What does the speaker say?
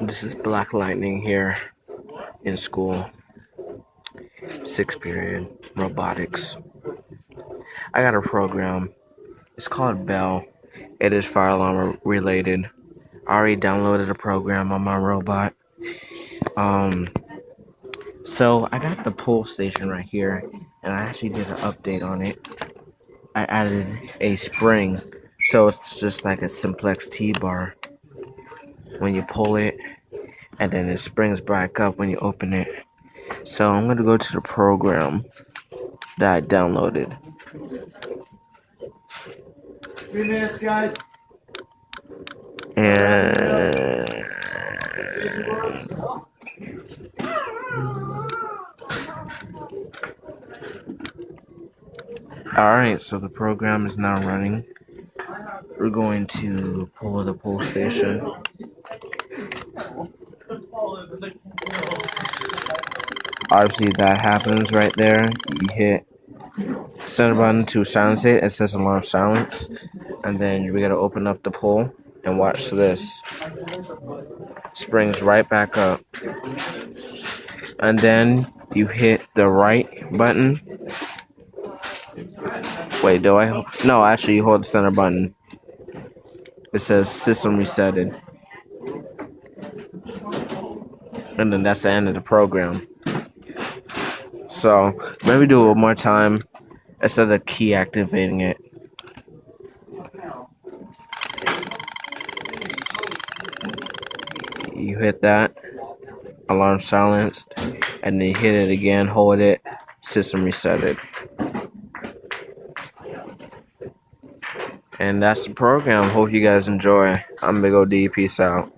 This is Black Lightning here in school, 6th period, robotics. I got a program. It's called Bell. It is fire alarm related. I already downloaded a program on my robot. So I got the pull station right here, and I actually did an update on it. I added a spring, so it's just like a simplex T-bar. When you pull it, and then it springs back up when you open it. So I'm gonna go to the program that I downloaded. 3 minutes, guys. And alright, so the program is now running. We're going to pull the pull station. Obviously that happens right there. You hit center button to silence it. It says alarm silence. And then we gotta open up the pull and watch this. Springs right back up. And then you hit the right button. Wait, do I? No, actually you hold the center button. It says system resetted. And then that's the end of the program. So maybe do it one more time instead of key activating it. You hit that, alarm silenced, and then you hit it again, hold it, system resetted. And that's the program. Hope you guys enjoy. I'm Big OD. Peace out.